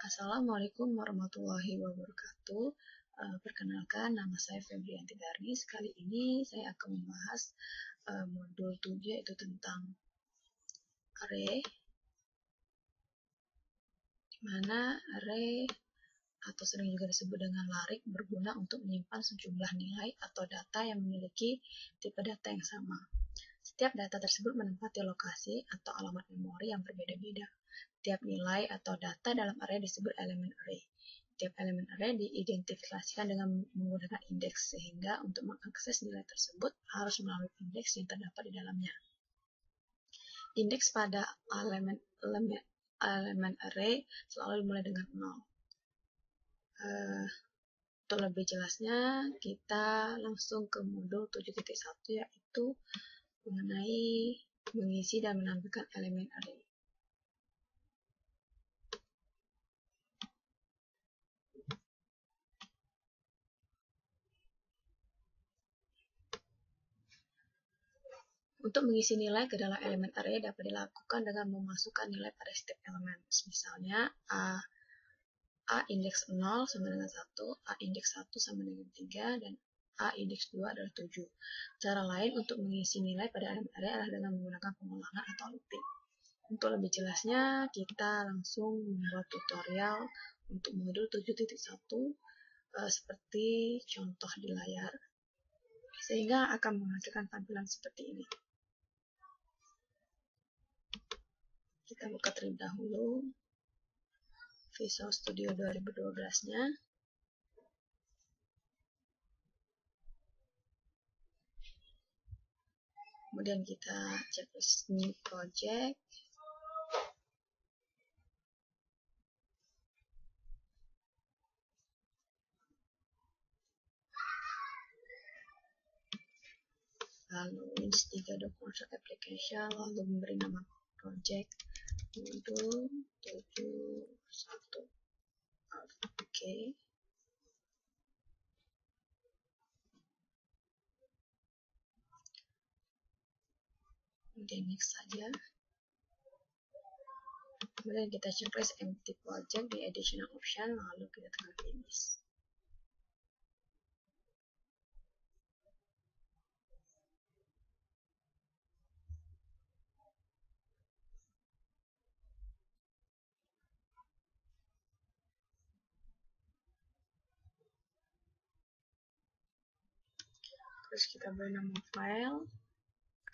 Assalamualaikum warahmatullahi wabarakatuh. Perkenalkan, nama saya Febrianti Darnis. Kali ini saya akan membahas modul 7, yaitu tentang array, di mana array atau sering juga disebut dengan larik berguna untuk menyimpan sejumlah nilai atau data yang memiliki tipe data yang sama. Setiap data tersebut menempati lokasi atau alamat memori yang berbeda-beda. Tiap nilai atau data dalam array disebut elemen array. Tiap elemen array diidentifikasikan dengan menggunakan indeks, sehingga untuk mengakses nilai tersebut harus melalui indeks yang terdapat di dalamnya. Indeks pada elemen array selalu dimulai dengan 0. Untuk lebih jelasnya, kita langsung ke modul 7.1, yaitu mengenai mengisi dan menampilkan elemen array. Untuk mengisi nilai ke dalam elemen array dapat dilakukan dengan memasukkan nilai pada setiap elemen. Misalnya, A indeks 0 sama dengan 1, A indeks 1 sama dengan 3, dan A indeks 2 adalah 7. Cara lain untuk mengisi nilai pada elemen array adalah dengan menggunakan pengulangan atau looping. Untuk lebih jelasnya, kita langsung membuat tutorial untuk modul 7.1 seperti contoh di layar, sehingga akan menghasilkan tampilan seperti ini. Kita buka terlebih dahulu Visual Studio 2012-nya. Kemudian kita checklist new project. Lalu instigate the construct application, lalu memberi nama project modul 7.1. Oke. Kemudian next saja. Kemudian kita checklist empty project di additional option, lalu kita tekan finish. Terus kita beri nama file,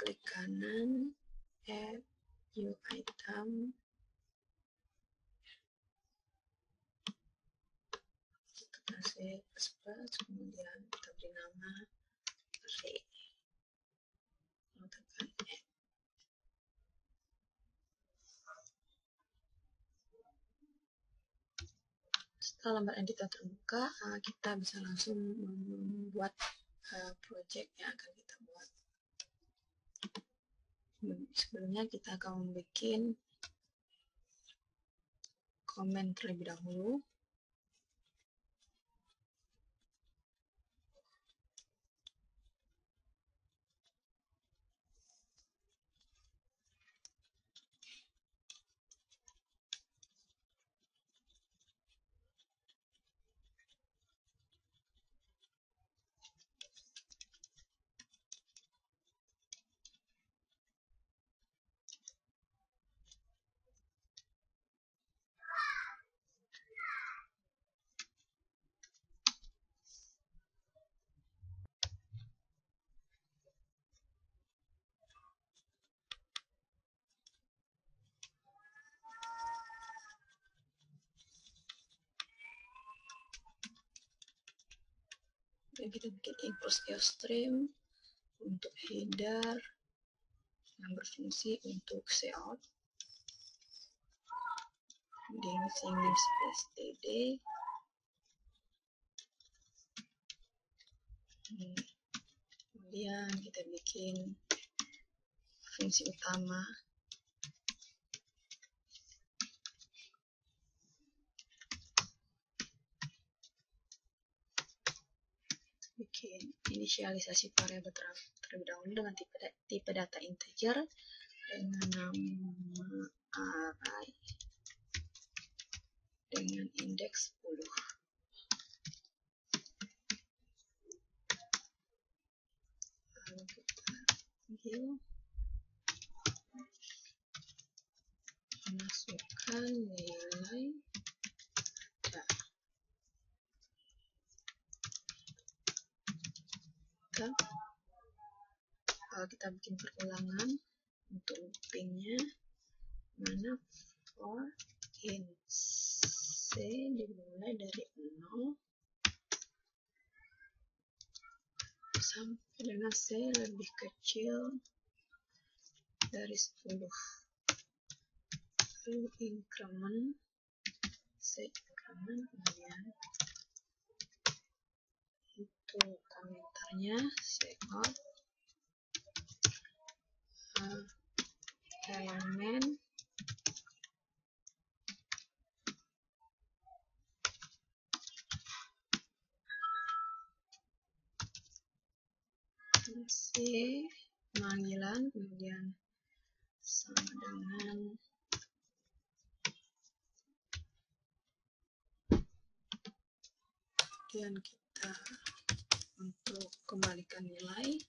klik kanan, add new item, kita kasih plus, kemudian kita beri nama array, lalu tekan add. Setelah lembar editor terbuka, kita bisa langsung membuat project yang akan kita buat. Sebelumnya kita akan membuat komen terlebih dahulu. Dan kita bikin import stream untuk header yang berfungsi untuk cout. Kemudian using std. Kemudian kita bikin fungsi utama. Bikin inisialisasi variabel terlebih dahulu dengan tipe data integer dengan nama array. dengan indeks 10. Lalu kita panggil, masukkan nilai kita bikin perulangan untuk loopingnya. Mana for in C dimulai dari 0 sampai dengan C lebih kecil dari 10. Lalu increment C increment, kemudian itu komentarnya out elemen C panggilan, kemudian sama dengan kemudian kita untuk kembalikan nilai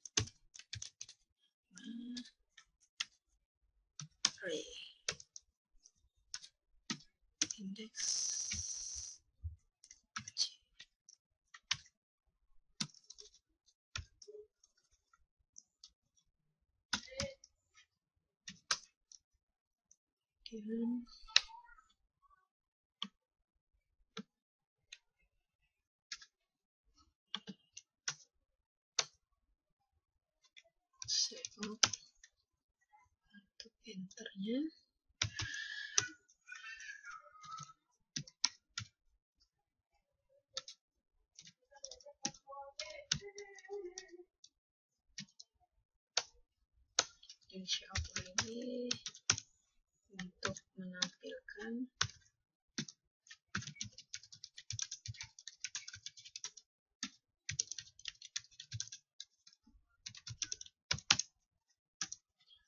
array indeks kemudian save untuk enternya. Dan show lagi untuk menampilkan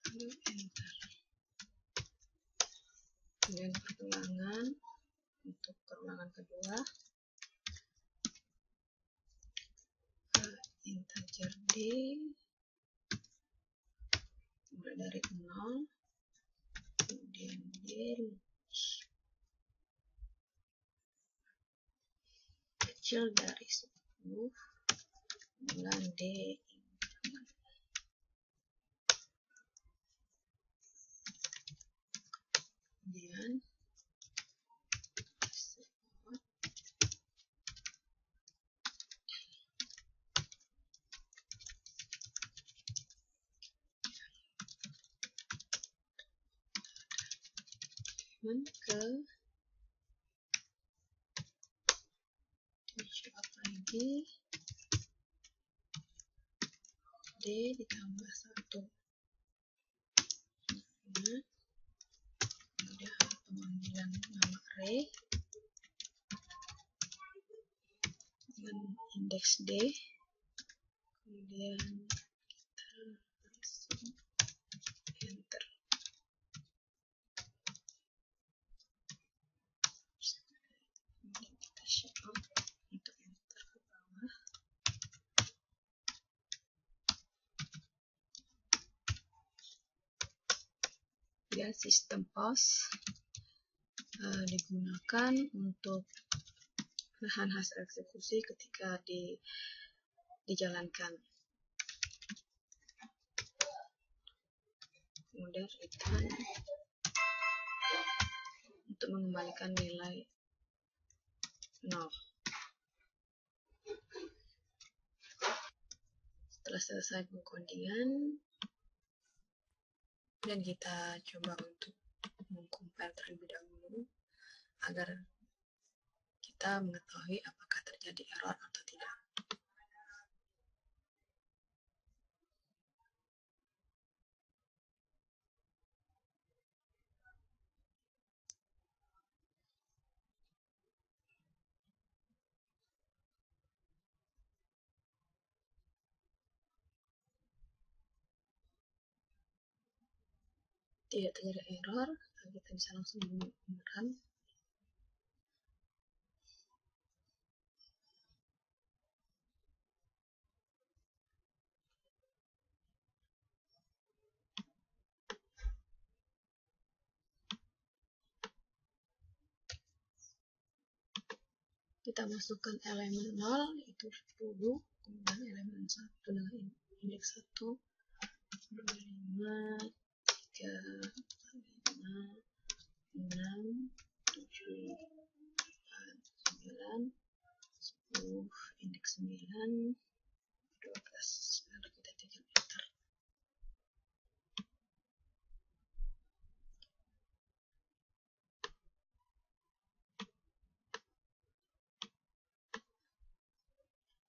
lalu enter. Kemudian perulangan untuk perulangan kedua integer D mulai dari 0 kemudian D kecil dari 10 kemudian D kemudian ke show lagi D ditambah 1. Kemudian pemanggilan nama array dengan indeks D, kemudian kita langsung enter. Kemudian kita show untuk enter ke bawah. Ya, sistem POS digunakan untuk menahan hasil eksekusi ketika dijalankan. Kemudian return untuk mengembalikan nilai 0. Setelah selesai pengcodingan, dan kita coba untuk mengcompile terlebih dahulu agar kita mengetahui apakah terjadi error atau tidak. Tidak terjadi error, kita bisa langsung run. kita masukkan elemen 0 yaitu 10, kemudian elemen 1 dengan indeks 1, 5, 3, 5, 6, 7, 8, 9, 10, indeks 9, 12, lalu kita tekan enter.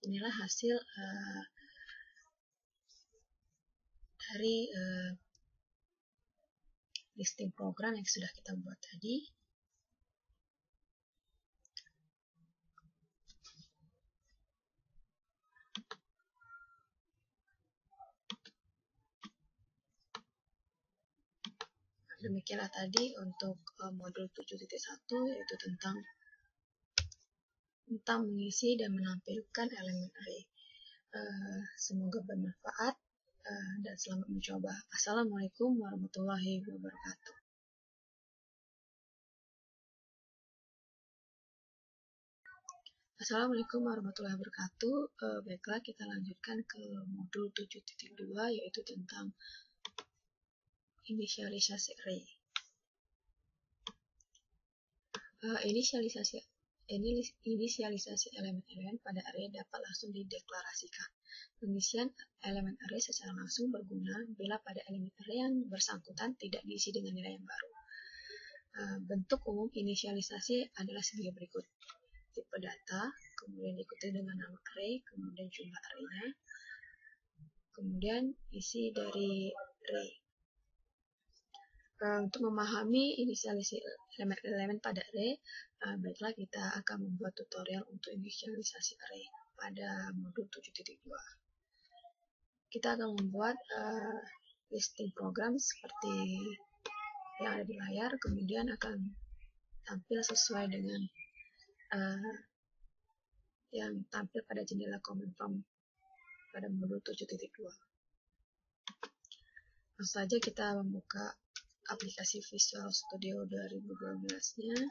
Inilah hasil dari listing program yang sudah kita buat tadi. Demikianlah tadi untuk modul 7.1 yaitu tentang mengisi dan menampilkan elemen array. Semoga bermanfaat dan selamat mencoba. Assalamualaikum warahmatullahi wabarakatuh. Assalamualaikum warahmatullahi wabarakatuh. Baiklah, kita lanjutkan ke modul 7.2 yaitu tentang inisialisasi array. Inisialisasi elemen-elemen pada array dapat langsung dideklarasikan. Pengisian elemen array secara langsung berguna bila pada elemen array yang bersangkutan tidak diisi dengan nilai yang baru. Bentuk umum inisialisasi adalah sebagai berikut. Tipe data, kemudian diikuti dengan nama array, kemudian jumlah array-nya, kemudian isi dari array. Untuk memahami inisialisasi elemen-elemen pada array, baiklah kita akan membuat tutorial untuk inisialisasi array pada modul 7.2. Kita akan membuat listing program seperti yang ada di layar, kemudian akan tampil sesuai dengan yang tampil pada jendela command prompt pada modul 7.2. Langsung saja kita membuka aplikasi Visual Studio 2012-nya.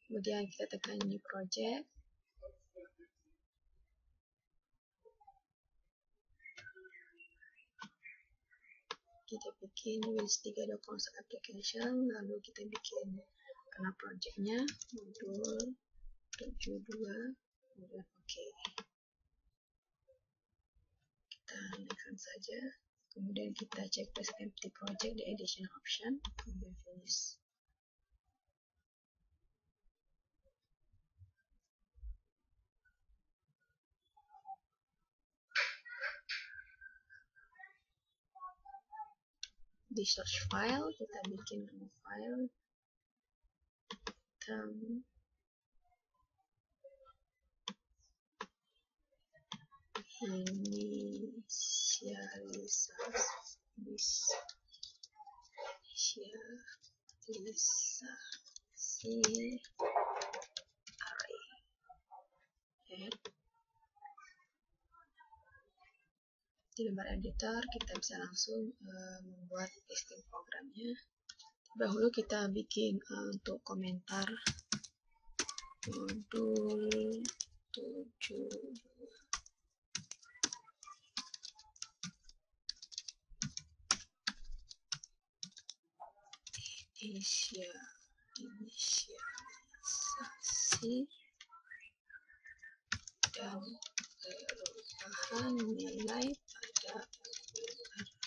Kemudian kita tekan New Project. Kita bikin Wins3.concept application, lalu kita bikin nama projectnya modul 72, kemudian OK. Kita naikkan saja, kemudian kita cek press empty project di additional option, kemudian finish. Di search file kita bikin nama file inisialisasi array. Di lembar editor kita bisa langsung membuat listing programnya. Dahulu kita bikin untuk komentar modul 7. Inisialisasi dan perubahan nilai pada elemen.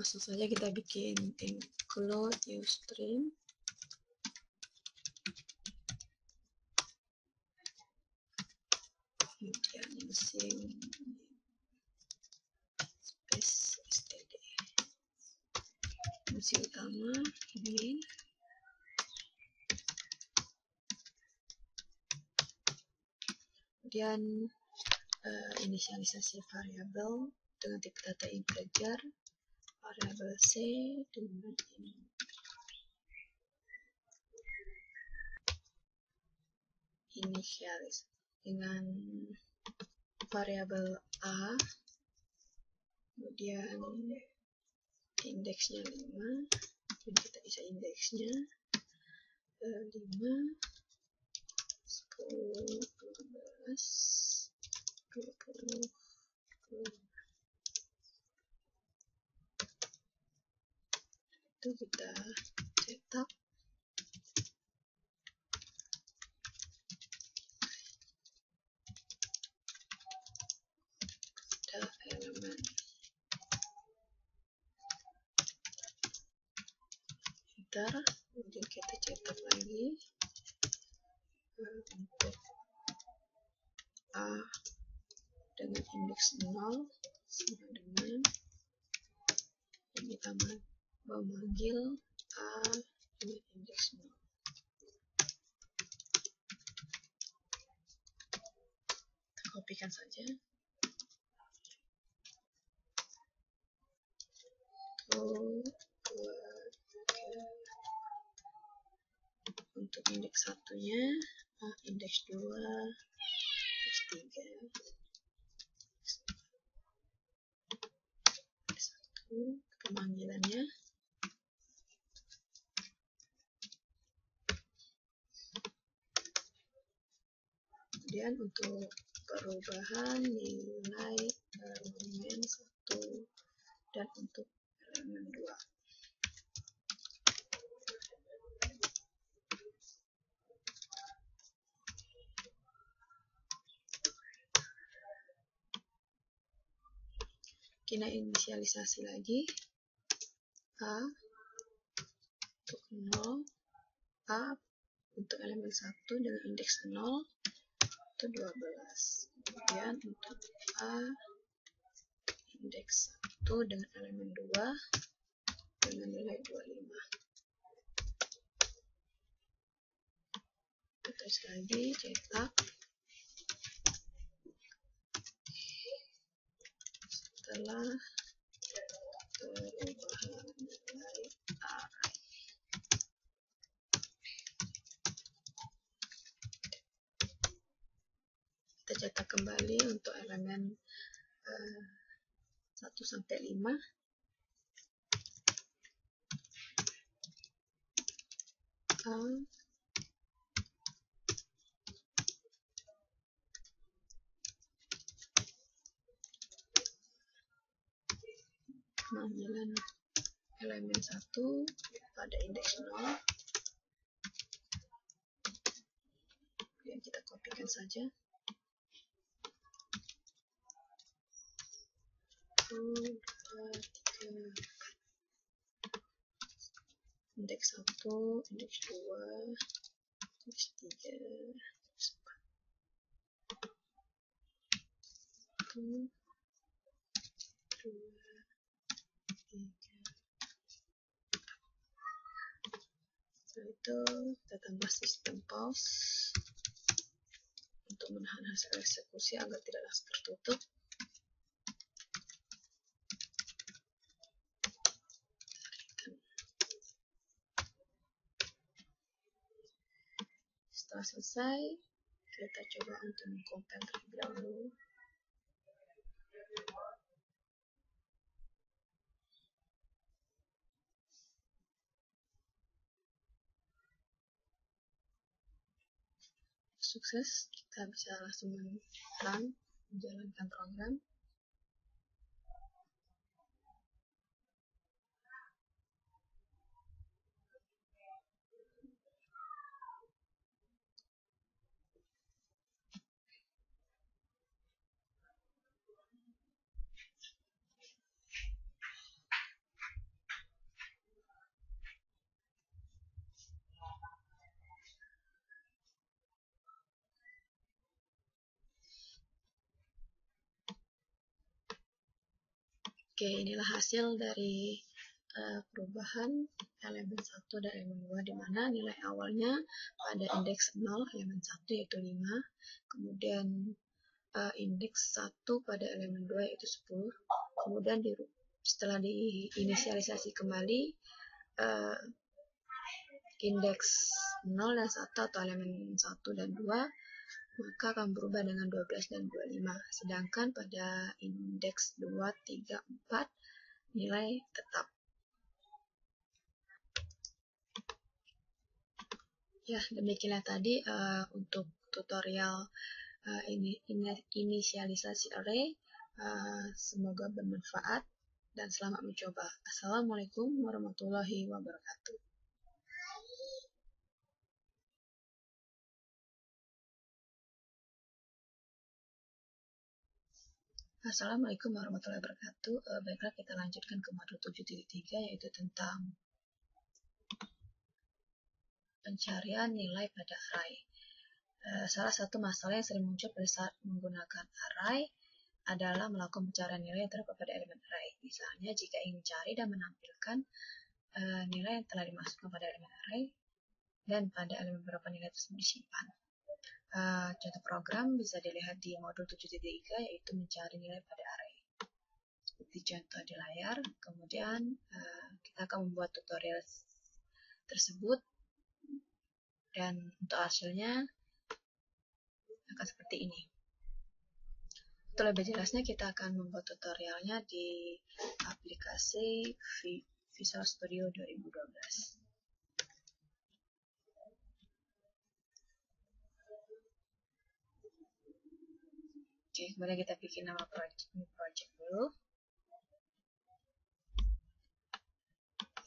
Langsung saja kita bikin include new string. Kemudian using space std. fungsi utama B. Kemudian inisialisasi variabel dengan tipe data integer, variabel C dengan ini. Inisialis dengan variabel A, kemudian indeksnya 5, jadi kita bisa indeksnya 5, 10, 12, 20, 20. Itu kita cetak pada elemen. Enter, kemudian kita cetak lagi untuk A dengan indeks 0 sama dengan ini tambah memanggil A dengan indeks 0. Kita kopikan saja. Untuk indeks 1-nya indeks 2, indeks 3, indeks 1, pemanggilannya kemudian untuk perubahan nilai elemen 1 dan untuk elemen 2. Kita inisialisasi lagi A untuk 0, A untuk elemen 1 dengan indeks 0 itu 12. Kemudian untuk A indeks 1 dengan elemen 2 dengan nilai 25. Terus lagi cetak setelah perubahan nilai array. Kita cetak kembali untuk elemen 1 sampai 5. A pemanggilan elemen 1 pada indeks 0. Kemudian kita kopikan saja. 1, 2, 3, 4. Indeks 1, indeks 2, indeks 3, indeks 4. 1, 2, 3. Setelah itu kita tambah sistem pause untuk menahan hasil eksekusi agar tidak tertutup. Setelah selesai, kita coba untuk mengcompile terlebih dahulu. Sukses, kita bisa langsung menjalankan program. Oke, inilah hasil dari perubahan elemen 1 dan elemen 2, di mana nilai awalnya pada indeks 0 elemen 1 yaitu 5, kemudian indeks 1 pada elemen 2 yaitu 10, kemudian setelah diinisialisasi kembali indeks 0 dan 1 atau elemen 1 dan 2 maka akan berubah dengan 12 dan 25, sedangkan pada indeks 2, 3, 4 nilai tetap. Ya, demikianlah tadi untuk tutorial inisialisasi array. Semoga bermanfaat dan selamat mencoba. Assalamualaikum warahmatullahi wabarakatuh. Assalamualaikum warahmatullahi wabarakatuh. Baiklah, kita lanjutkan ke modul 7.3, yaitu tentang pencarian nilai pada array. Salah satu masalah yang sering muncul pada saat menggunakan array adalah melakukan pencarian nilai yang terdapat pada elemen array. Misalnya, jika ingin mencari dan menampilkan nilai yang telah dimasukkan pada elemen array dan pada elemen berapa nilai tersebut disimpan. Contoh program bisa dilihat di modul 7.3, yaitu mencari nilai pada array. Seperti contoh di layar. Kemudian kita akan membuat tutorial tersebut, dan untuk hasilnya akan seperti ini. Untuk lebih jelasnya, kita akan membuat tutorialnya di aplikasi Visual Studio 2012. Oke, kemudian kita bikin nama project dulu.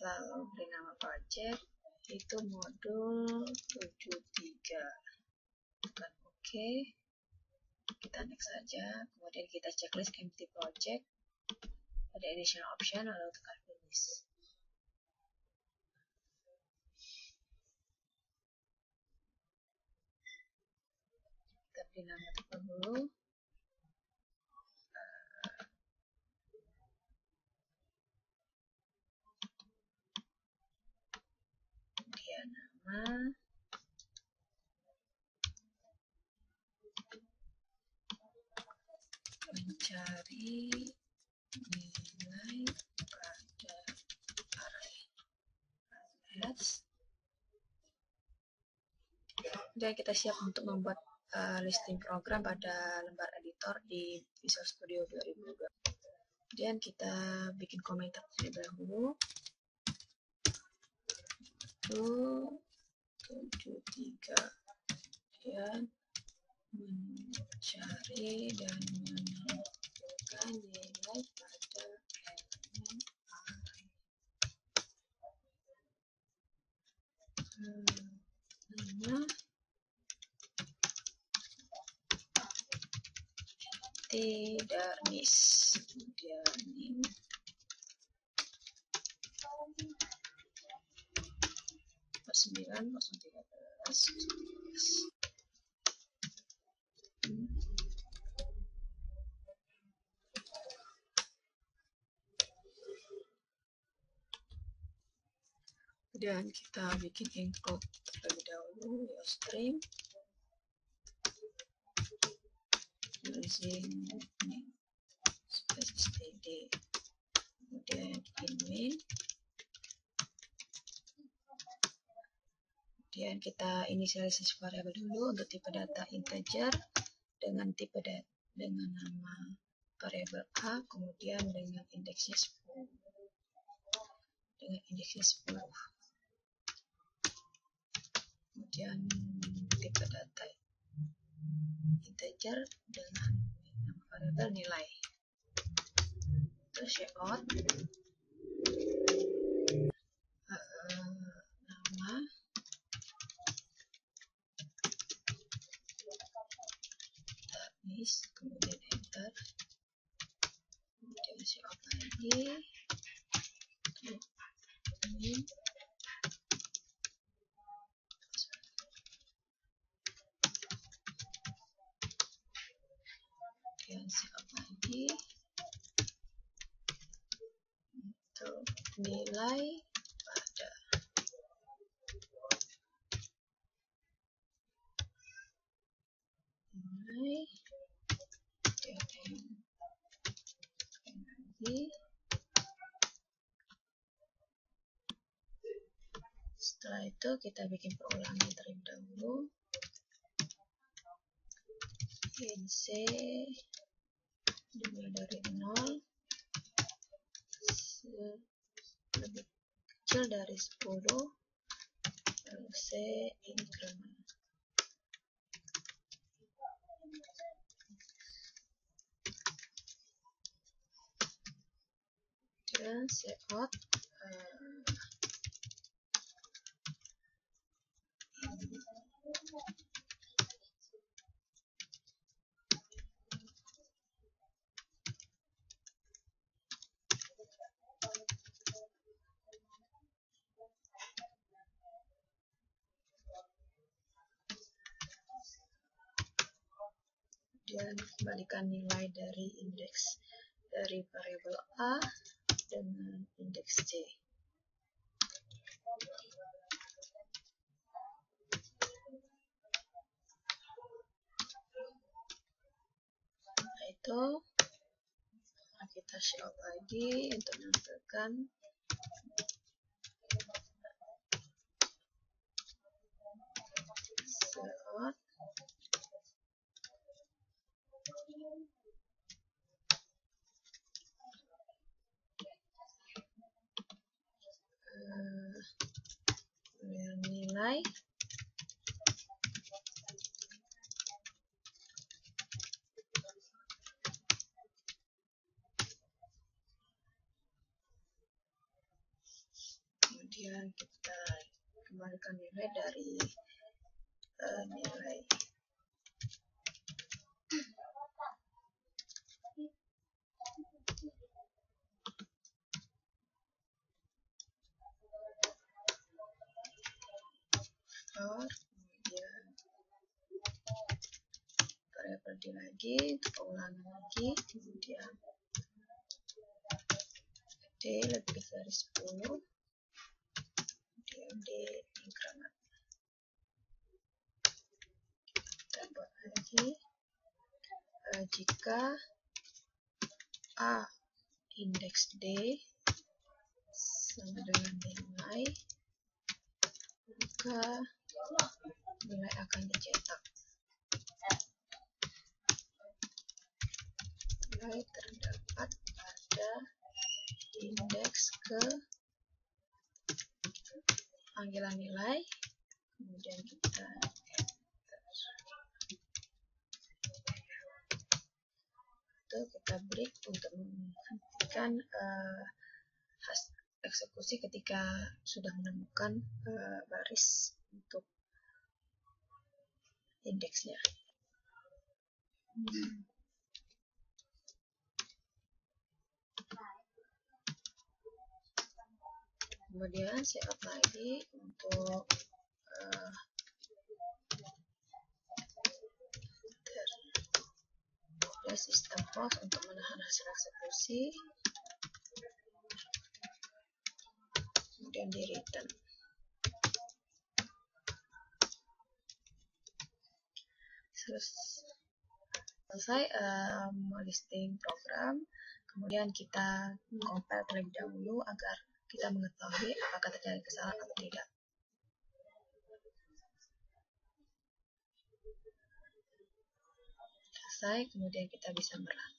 Lalu beri nama project, itu modul 7.3. Tekan OK. Kita next saja. Kemudian kita checklist empty project. Ada additional option, lalu tekan finish. Kita beri nama dulu. Kemudian nama. Mencari nilai pada array. Dan kita siap untuk membuat listing program pada lembar editor di Visual Studio 2020. Kemudian kita bikin komentar terlebih dahulu. 7.3 dan mencari dan menentukan nilai pada elemen array. Nama tidak miss, kemudian name, (9, 013, 11). Kemudian kita bikin include terlebih dahulu, stream using name std, kemudian main. Kemudian kita inisialisasi variabel dulu untuk tipe data integer dengan dengan nama variabel A, kemudian dengan indeksnya 10. Kemudian tipe data integer dengan nama variabel nilai. Terus checkout nama miss, kemudian enter, kemudian checkout lagi. Ini kemudian checkout lagi. nilai pada nilai energi. Setelah itu kita bikin perulangan terlebih dahulu. INC dimulai dari 0 lebih kecil dari 10, lalu C increment. Dan C out dan kembalikan nilai dari indeks dari variabel A dengan indeks C. Nah, itu kita show lagi untuk menampilkan slot nilai kemudian kita kembalikan nilai dari nilai for, kemudian variabel D lagi untuk ulangan lagi, kemudian D lebih dari 10, kemudian D increment. Kita buat lagi jika A indeks D sama dengan nilai, maka nilai akan dicetak. Nilai terdapat pada indeks ke panggilan nilai, kemudian kita kita break untuk menghentikan eksekusi ketika sudah menemukan baris untuk indeksnya. Kemudian set lagi untuk sistem host untuk menahan hasil eksekusi, kemudian di return. Selesai listing program, kemudian kita compile terlebih dahulu agar kita mengetahui apakah terjadi kesalahan atau tidak. Selesai, kemudian kita bisa merun.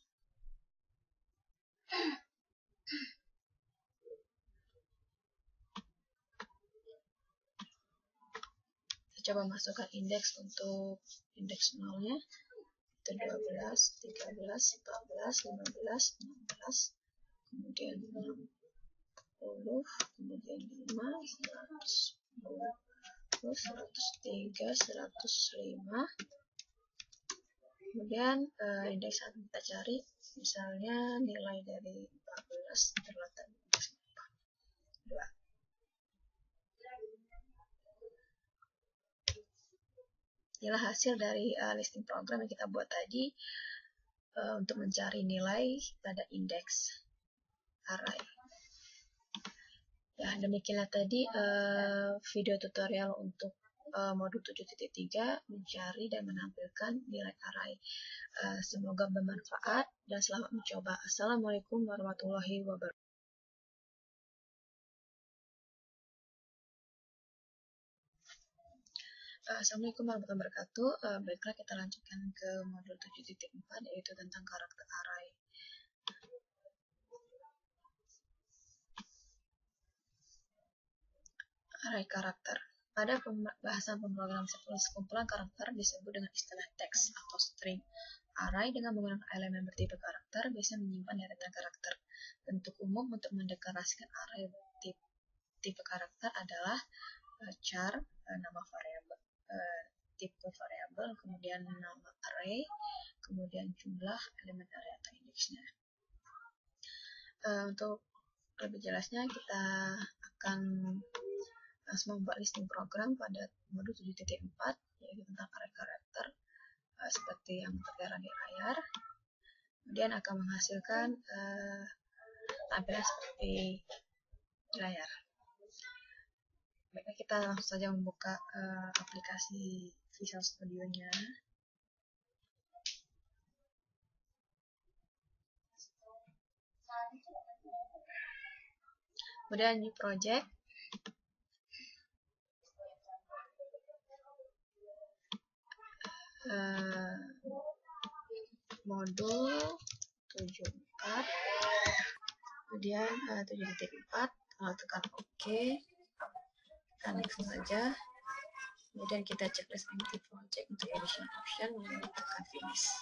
Kita coba masukkan indeks untuk indeks nolnya. Itu 12, 13, 14, 15, 16, kemudian 60, kemudian 5, 100, 103, 105. Kemudian indeks yang kita cari, misalnya nilai dari 14 terletak di indeks 2. Inilah hasil dari listing program yang kita buat tadi untuk mencari nilai pada indeks array. Ya, demikianlah tadi video tutorial untuk modul 7.3 mencari dan menampilkan nilai array. Semoga bermanfaat dan selamat mencoba. Assalamualaikum warahmatullahi wabarakatuh. Assalamualaikum warahmatullahi wabarakatuh. Baiklah, kita lanjutkan ke modul 7.4, yaitu tentang karakter array. Array karakter. Pada pembahasan pemrograman sinkronis, kumpulan karakter disebut dengan istilah teks atau string. Array dengan menggunakan elemen bertipe karakter biasanya menyimpan deretan karakter. Bentuk umum untuk mendeklarasikan array tipe karakter adalah char, nama variabel, tipe variabel, kemudian nama array, kemudian jumlah elemen array atau indeksnya. Untuk lebih jelasnya, kita akan langsung membuat listing program pada modul 7.4, yaitu tentang array karakter, seperti yang tertera di layar. Kemudian akan menghasilkan tampilan seperti di layar. Baiklah, kita langsung saja membuka aplikasi Visual Studio-nya. Kemudian new project. Modul 7.4, kemudian 7.4, tekan OK, tekan next saja, kemudian kita checklist empty project untuk edition option, kemudian tekan finish.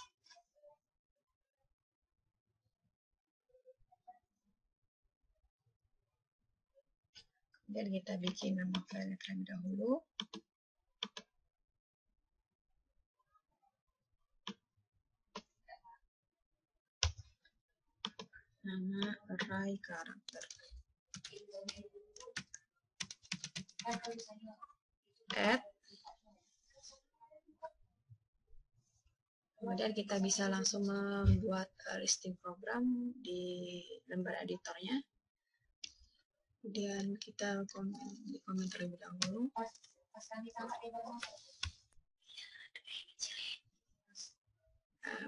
Kemudian kita bikin nama file terlebih dahulu. Nama array karakter. Add. Kemudian kita bisa langsung membuat listing program di lembar editornya. Kemudian kita komen terlebih dahulu.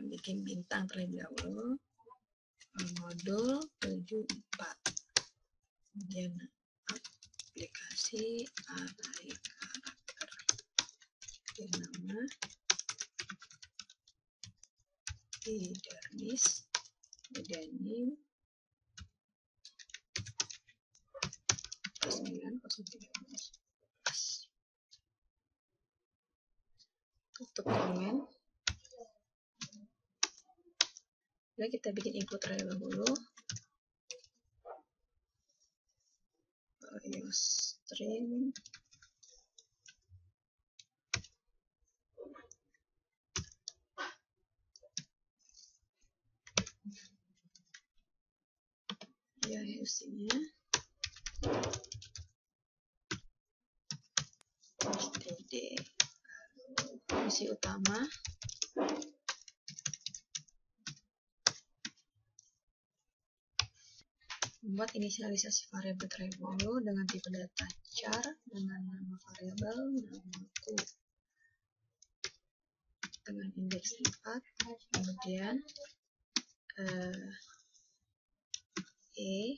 Bikin bintang terlebih dahulu. Modul 7.4. Kemudian aplikasi array karakter. Dan nama Dermis. Kemudian name 9.0.13. Tutup komen. Lalu kita bikin input terlebih dahulu. String ya, isinya std, fungsi utama, membuat inisialisasi variabel terlebih dahulu dengan tipe data char dengan nama variabel namaku dengan indeks 4, kemudian E,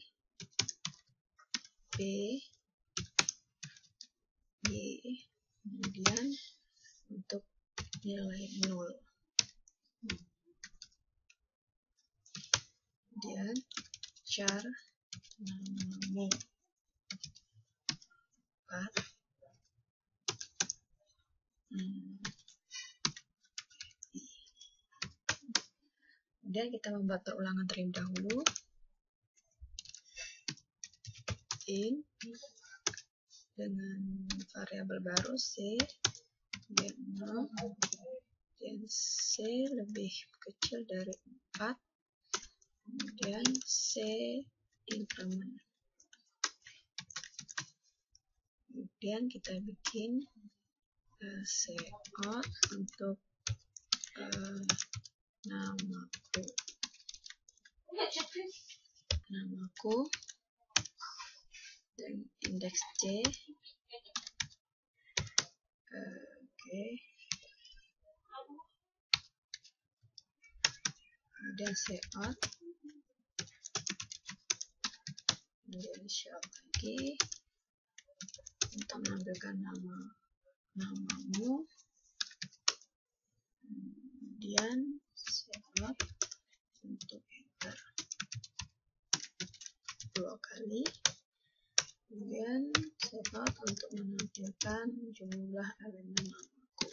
B, Y, kemudian untuk nilai 0. Kemudian char namamu 4. Kemudian kita membuat perulangan terlebih dahulu. In dengan variabel baru C dan 0, dan C lebih kecil dari 4, kemudian C increment. Kemudian kita bikin cout untuk namaku kemudian indeks C. Oke. Kemudian cout, kemudian show lagi untuk menampilkan namamu, kemudian cout untuk enter 2 kali, kemudian cout untuk menampilkan jumlah elemen namaku.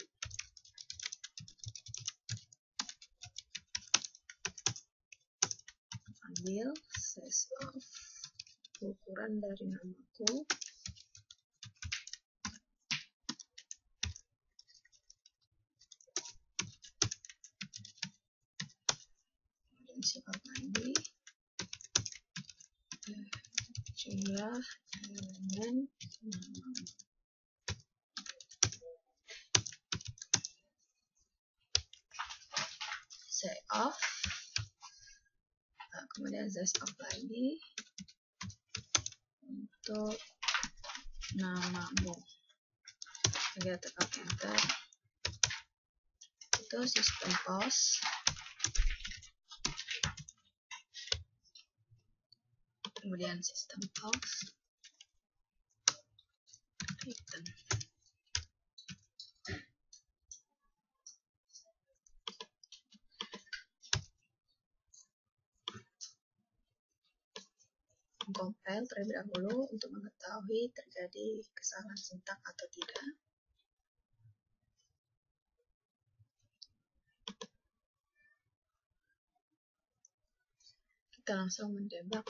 Ambil size of ukuran dari namaku, kemudian cout lagi jumlah elemen namamu. Save off, kemudian save off lagi untuk namamu. Kita tekan enter. Itu sistem post. Kemudian sistem post return. Compile terlebih dahulu untuk mengetahui terjadi kesalahan sintak atau tidak. Kita langsung mendebug.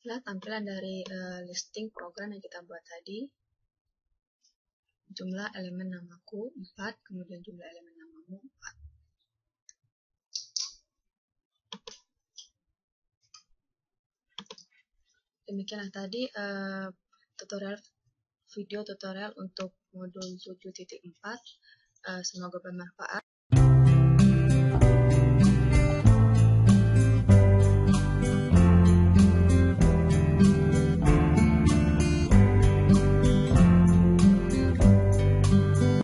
Inilah tampilan dari listing program yang kita buat tadi. Jumlah elemen namaku 4, kemudian jumlah elemen namamu 4. Demikianlah tadi video tutorial untuk modul 7.4. Semoga bermanfaat.